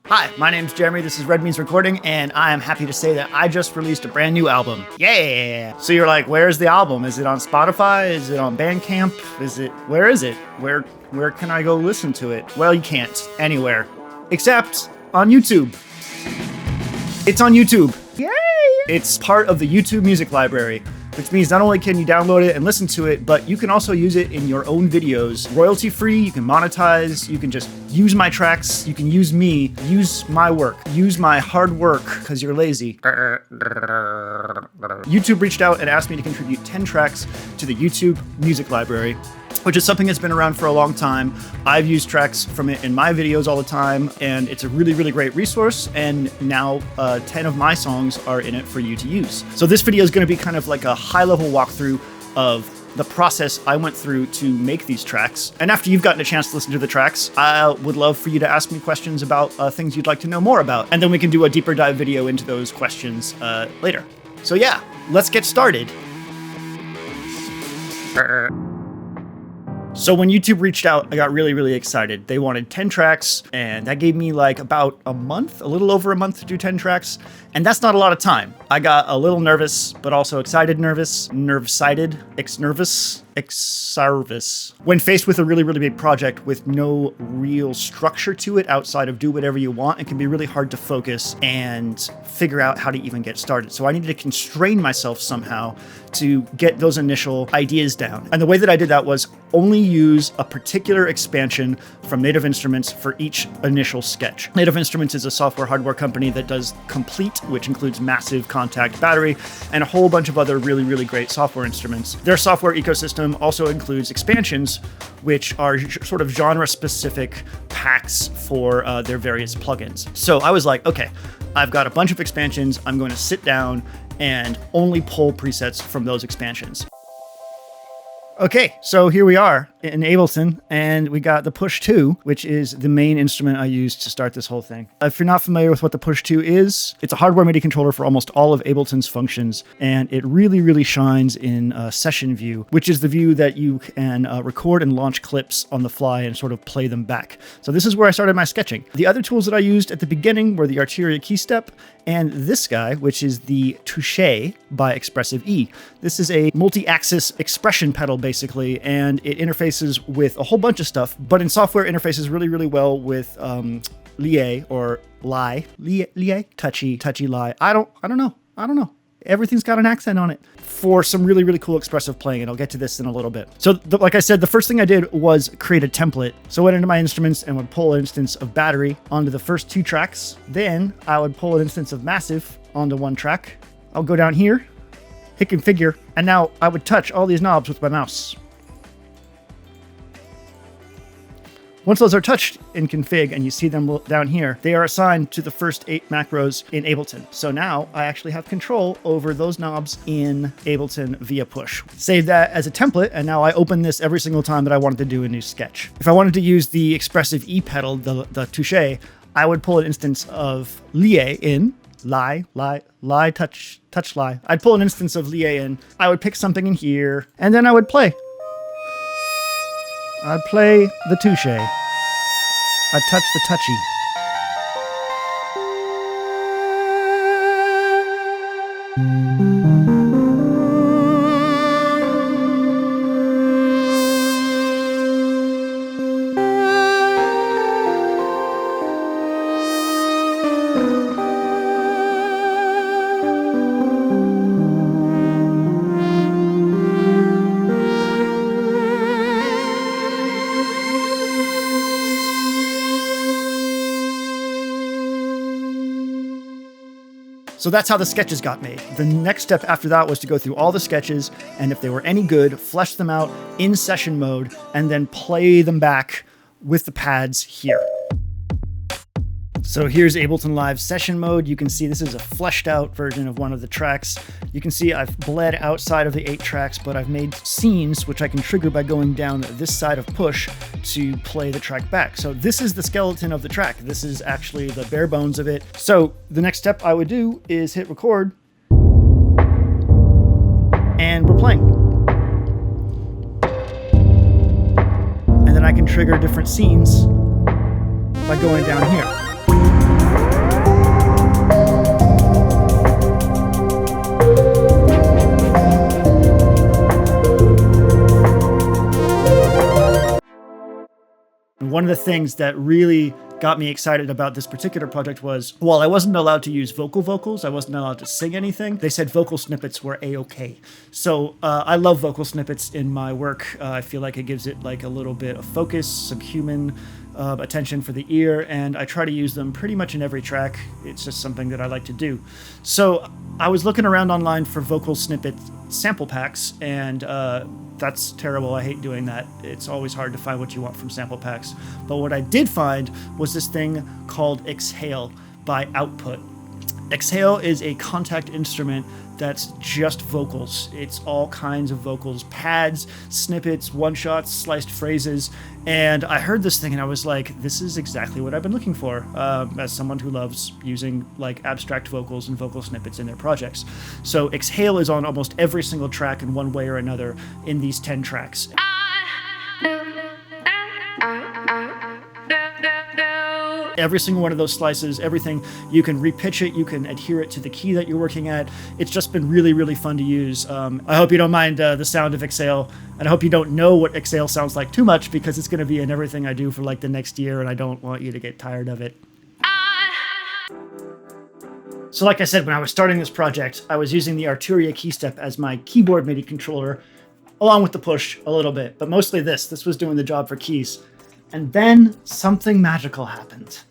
Hi, my name's Jeremy, this is Red Means Recording, and I am happy to say that I just released a brand new album. Yeah! So you're like, where's the album? Is it on Spotify? Is it on Bandcamp? Where is it? Where can I go listen to it? Well, you can't. Anywhere. Except on YouTube. It's on YouTube. Yay! It's part of the YouTube music library, which means not only can you download it and listen to it, but you can also use it in your own videos. Royalty free, you can monetize, you can just use my tracks, you can use me, use my work, use my hard work, because you're lazy. YouTube reached out and asked me to contribute 10 tracks to the YouTube music library, which is something that's been around for a long time. I've used tracks from it in my videos all the time, and it's a really, really great resource, and now 10 of my songs are in it for you to use. So this video is going to be kind of like a high-level walkthrough of the process I went through to make these tracks. And after you've gotten a chance to listen to the tracks, I would love for you to ask me questions about things you'd like to know more about, and then we can do a deeper dive video into those questions later. So yeah, let's get started. So when YouTube reached out, I got really, really excited. They wanted 10 tracks, and that gave me like about a month, a little over a month to do 10 tracks. And that's not a lot of time. I got a little nervous, but also excited, nerve-sided, ex-nervous. When faced with a really, really big project with no real structure to it outside of do whatever you want, it can be really hard to focus and figure out how to even get started. So I needed to constrain myself somehow to get those initial ideas down. And the way that I did that was only use a particular expansion from Native Instruments for each initial sketch. Native Instruments is a software hardware company that does Complete, which includes massive contact battery and a whole bunch of other really, really great software instruments. Their software ecosystem also includes expansions, which are sort of genre-specific packs for their various plugins. So I was like, okay, I've got a bunch of expansions. I'm going to sit down and only pull presets from those expansions. Okay, so here we are in Ableton, and we got the Push 2, which is the main instrument I used to start this whole thing. If you're not familiar with what the Push 2 is, it's a hardware MIDI controller for almost all of Ableton's functions, and it really, really shines in session view, which is the view that you can record and launch clips on the fly and sort of play them back. So this is where I started my sketching. The other tools that I used at the beginning were the Arturia Keystep and this guy, which is the Touche by Expressive E. This is a multi-axis expression pedal, basically, and it interfaces with a whole bunch of stuff, but in software interfaces really, really well with Lie or Lie. Lie? Touchy Lie. I don't know. Everything's got an accent on it for some really, really cool expressive playing, and I'll get to this in a little bit. So like I said, the first thing I did was create a template. So I went into my instruments and would pull an instance of battery onto the first 2 tracks. Then I would pull an instance of massive onto 1 track. I'll go down here, hit configure, and now I would touch all these knobs with my mouse. Once those are touched in config and you see them down here, they are assigned to the first 8 macros in Ableton. So now I actually have control over those knobs in Ableton via push. Save that as a template, and now I open this every single time that I wanted to do a new sketch. If I wanted to use the Expressive E pedal, the Touche, I would pull an instance of Lie in, Lie, touch, Lie. I'd pull an instance of Lie in, I would pick something in here, and then I would play. I'd play the Touche. I'd touch the touchy. So that's how the sketches got made. The next step after that was to go through all the sketches, and if they were any good, flesh them out in session mode, and then play them back with the pads here. So here's Ableton Live session mode. You can see this is a fleshed out version of one of the tracks. You can see I've bled outside of the 8 tracks, but I've made scenes, which I can trigger by going down this side of push to play the track back. So this is the skeleton of the track. This is actually the bare bones of it. So the next step I would do is hit record, and we're playing. And then I can trigger different scenes by going down here. one of the things that really got me excited about this particular project was, while I wasn't allowed to use vocals, I wasn't allowed to sing anything, they said vocal snippets were a-okay. So I love vocal snippets in my work. I feel like it gives it like a little bit of focus, some human attention for the ear, and I try to use them pretty much in every track. It's just something that I like to do. So I was looking around online for vocal snippet sample packs, and that's terrible. I hate doing that. It's always hard to find what you want from sample packs. But what I did find was this thing called Exhale by Output. Exhale is a contact instrument that's just vocals. It's all kinds of vocals, pads, snippets, one-shots, sliced phrases. And I heard this thing and I was like, this is exactly what I've been looking for as someone who loves using like abstract vocals and vocal snippets in their projects. So Exhale is on almost every single track in one way or another in these 10 tracks. Every single one of those slices, everything, you can repitch it, you can adhere it to the key that you're working at. It's just been really, really fun to use. I hope you don't mind the sound of Exhale, and I hope you don't know what Exhale sounds like too much, because it's going to be in everything I do for like the next year, and I don't want you to get tired of it. So like I said, when I was starting this project, I was using the Arturia Keystep as my keyboard MIDI controller, along with the push a little bit, but mostly this was doing the job for keys. And then something magical happened.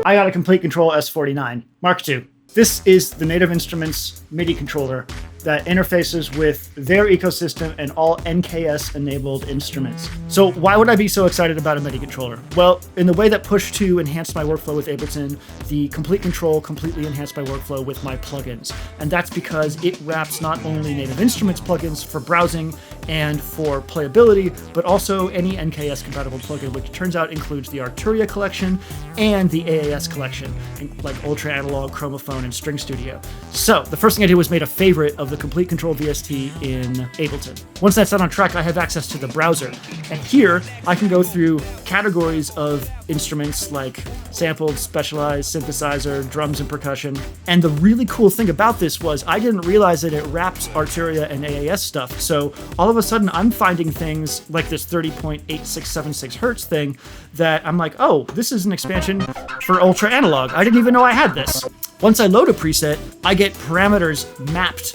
I got a Complete Control S49 Mark II. This is the Native Instruments MIDI controller that interfaces with their ecosystem and all NKS-enabled instruments. So why would I be so excited about a MIDI controller? Well, in the way that Push 2 enhanced my workflow with Ableton, the Complete Control completely enhanced my workflow with my plugins. And that's because it wraps not only Native Instruments plugins for browsing and for playability, but also any NKS-compatible plugin, which turns out includes the Arturia collection and the AAS collection, like Ultra Analog, Chromophone, and String Studio. So the first thing I did was made a favorite of the Complete Control VST in Ableton. Once that's set on track, I have access to the browser. And here, I can go through categories of instruments like sampled, specialized, synthesizer, drums and percussion. And the really cool thing about this was I didn't realize that it wrapped Arturia and AAS stuff. So all of a sudden, I'm finding things like this 30.8676 hertz thing that I'm like, oh, this is an expansion for Ultra Analog. I didn't even know I had this. Once I load a preset, I get parameters mapped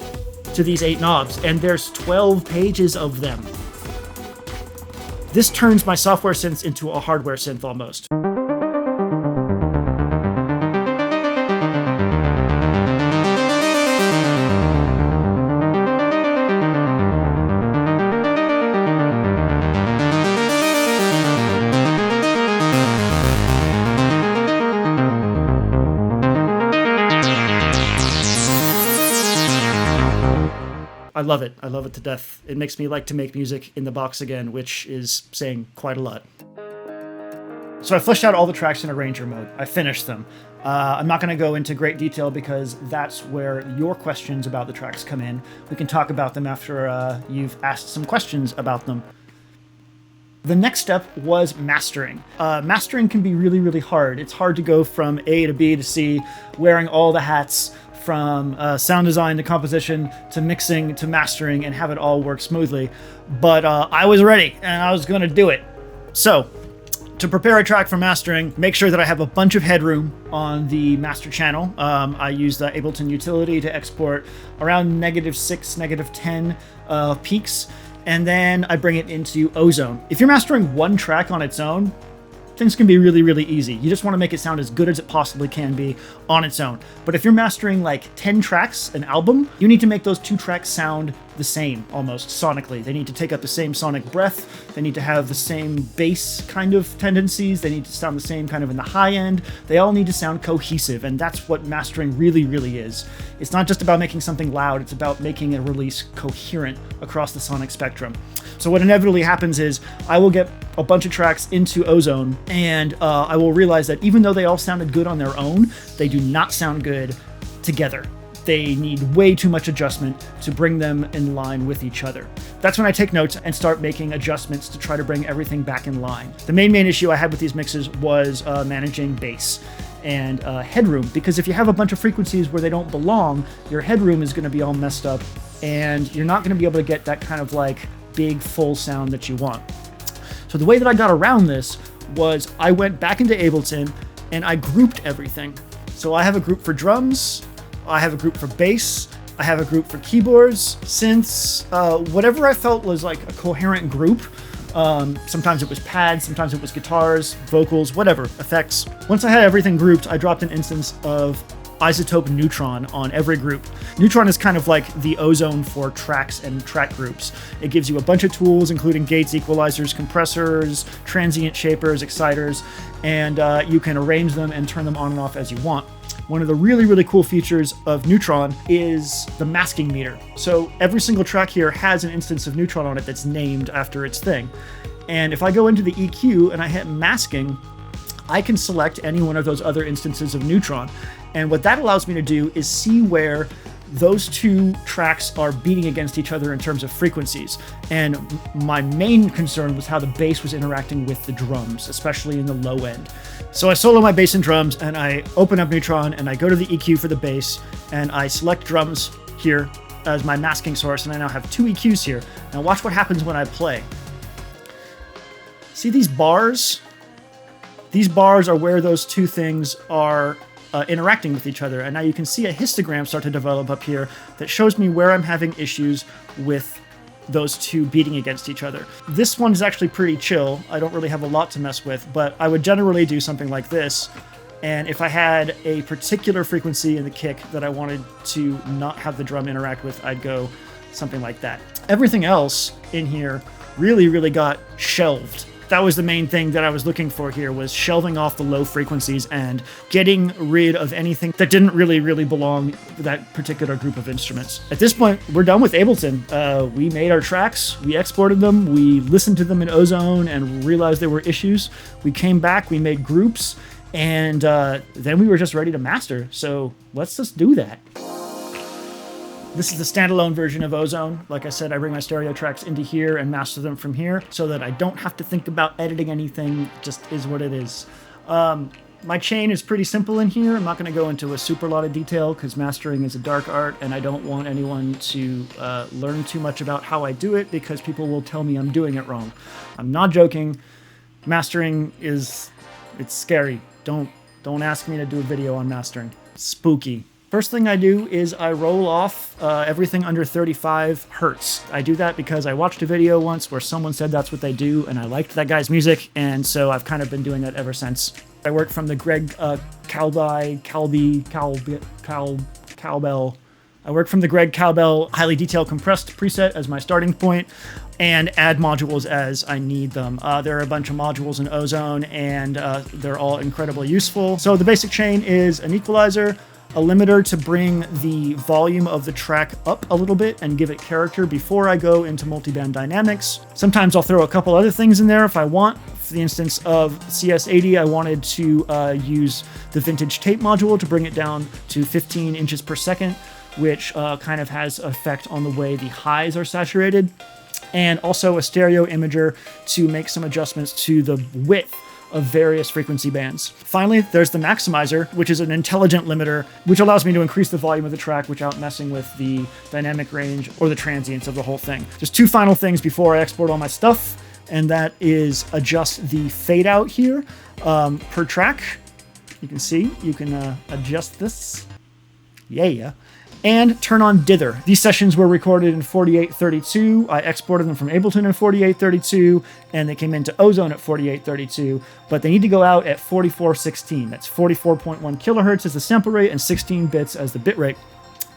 to these 8 knobs, and there's 12 pages of them. This turns my software synths into a hardware synth almost. I love it. I love it to death. It makes me like to make music in the box again, which is saying quite a lot. So I fleshed out all the tracks in arranger mode. I finished them. I'm not going to go into great detail because that's where your questions about the tracks come in. We can talk about them after you've asked some questions about them. The next step was mastering. Mastering can be really, really hard. It's hard to go from A to B to C, wearing all the hats, from sound design to composition to mixing to mastering, and have it all work smoothly. But I was ready and I was going to do it. So to prepare a track for mastering, make sure that I have a bunch of headroom on the master channel. I use the Ableton utility to export around -6, -10 peaks, and then I bring it into Ozone. If you're mastering one track on its own, things can be really, really easy. You just want to make it sound as good as it possibly can be on its own. But if you're mastering like 10 tracks, an album, you need to make those 2 tracks sound the same, almost sonically. They need to take up the same sonic breath. They need to have the same bass kind of tendencies. They need to sound the same kind of in the high end. They all need to sound cohesive, and that's what mastering really, really is. It's not just about making something loud, it's about making a release coherent across the sonic spectrum. So what inevitably happens is I will get a bunch of tracks into Ozone, and I will realize that even though they all sounded good on their own, they do not sound good together. They need way too much adjustment to bring them in line with each other. That's when I take notes and start making adjustments to try to bring everything back in line. The main issue I had with these mixes was managing bass and headroom, because if you have a bunch of frequencies where they don't belong, your headroom is going to be all messed up and you're not going to be able to get that kind of like big full sound that you want. So the way that I got around this was I went back into Ableton and I grouped everything. So I have a group for drums, I have a group for bass, I have a group for keyboards, synths, whatever I felt was like a coherent group. Sometimes it was pads, sometimes it was guitars, vocals, whatever, effects. Once I had everything grouped, I dropped an instance of Isotope Neutron on every group. Neutron is kind of like the Ozone for tracks and track groups. It gives you a bunch of tools, including gates, equalizers, compressors, transient shapers, exciters, and you can arrange them and turn them on and off as you want. One of the really cool features of Neutron is the masking meter. So every single track here has an instance of Neutron on it that's named after its thing. And if I go into the EQ and I hit masking, I can select any one of those other instances of Neutron. And what that allows me to do is see where those two tracks are beating against each other in terms of frequencies. And my main concern was how the bass was interacting with the drums, especially in the low end. So I solo my bass and drums and I open up Neutron and I go to the EQ for the bass and I select drums here as my masking source, and I now have two EQs here. Now watch what happens when I play. See these bars? These bars are where those two things are interacting with each other. And now you can see a histogram start to develop up here that shows me where I'm having issues with those two beating against each other. This one is actually pretty chill. I don't really have a lot to mess with, but I would generally do something like this. And if I had a particular frequency in the kick that I wanted to not have the drum interact with, I'd go something like that. Everything else in here really got shelved. That was the main thing that I was looking for here, was shelving off the low frequencies and getting rid of anything that didn't really belong to that particular group of instruments. At this point, we're done with Ableton. We made our tracks, we exported them, we listened to them in Ozone and realized there were issues. We came back, we made groups, and then we were just ready to master. So let's just do that. This is the standalone version of Ozone. Like I said, I bring my stereo tracks into here and master them from here so that I don't have to think about editing anything. It just is what it is. My chain is pretty simple in here. I'm not going to go into a super lot of detail because mastering is a dark art and I don't want anyone to learn too much about how I do it because people will tell me I'm doing it wrong. I'm not joking. Mastering it's scary. Don't ask me to do a video on mastering. Spooky. First thing I do is I roll off everything under 35 hertz. I do that because I watched a video once where someone said that's what they do, and I liked that guy's music, and so I've kind of been doing that ever since. I work from the Greg Cowbell. I work from the Greg Cowbell highly detailed compressed preset as my starting point, and add modules as I need them. There are a bunch of modules in Ozone, and they're all incredibly useful. So the basic chain is an equalizer, a limiter to bring the volume of the track up a little bit and give it character before I go into multiband dynamics. Sometimes I'll throw a couple other things in there if I want. For the instance of CS80, I wanted to use the vintage tape module to bring it down to 15 inches per second, which kind of has an effect on the way the highs are saturated. And also a stereo imager to make some adjustments to the width of various frequency bands. Finally, there's the maximizer, which is an intelligent limiter, which allows me to increase the volume of the track without messing with the dynamic range or the transients of the whole thing. Just two final things before I export all my stuff, and that is adjust the fade out here per track. You can see, you can adjust this. Yeah. And turn on dither. These sessions were recorded in 4832. I exported them from Ableton in 4832, and they came into Ozone at 4832, but they need to go out at 4416. That's 44.1 kilohertz as the sample rate and 16 bits as the bit rate.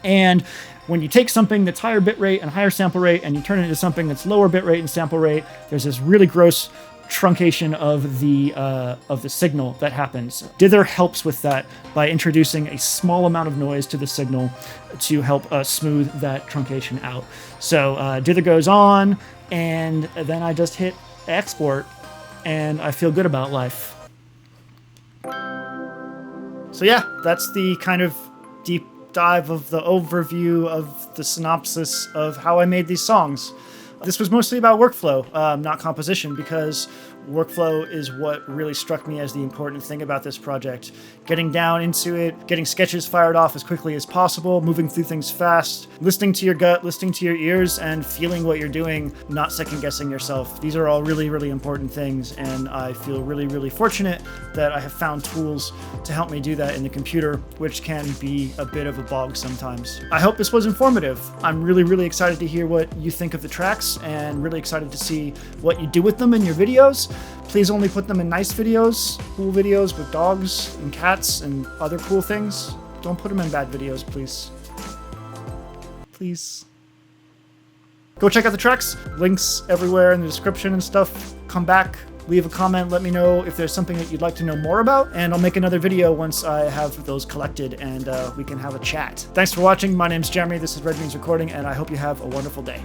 And when you take something that's higher bit rate and higher sample rate and you turn it into something that's lower bit rate and sample rate, there's this really gross truncation of the signal that happens. Dither helps with that by introducing a small amount of noise to the signal to help smooth that truncation out. So dither goes on, and then I just hit export, and I feel good about life. So yeah, that's the kind of deep dive of the overview of the synopsis of how I made these songs. This was mostly about workflow, not composition, because workflow is what really struck me as the important thing about this project. Getting down into it, getting sketches fired off as quickly as possible, moving through things fast, listening to your gut, listening to your ears, and feeling what you're doing, not second-guessing yourself. These are all really, really important things, and I feel really, really fortunate that I have found tools to help me do that in the computer, which can be a bit of a bog sometimes. I hope this was informative. I'm really, really excited to hear what you think of the tracks, and really excited to see what you do with them in your videos. Please only put them in nice videos, cool videos with dogs and cats and other cool things. Don't put them in bad videos, please. Please. Go check out the tracks. Links everywhere in the description and stuff. Come back, leave a comment, let me know if there's something that you'd like to know more about, and I'll make another video once I have those collected and we can have a chat. Thanks for watching. My name's Jeremy, this is Red Beans Recording, and I hope you have a wonderful day.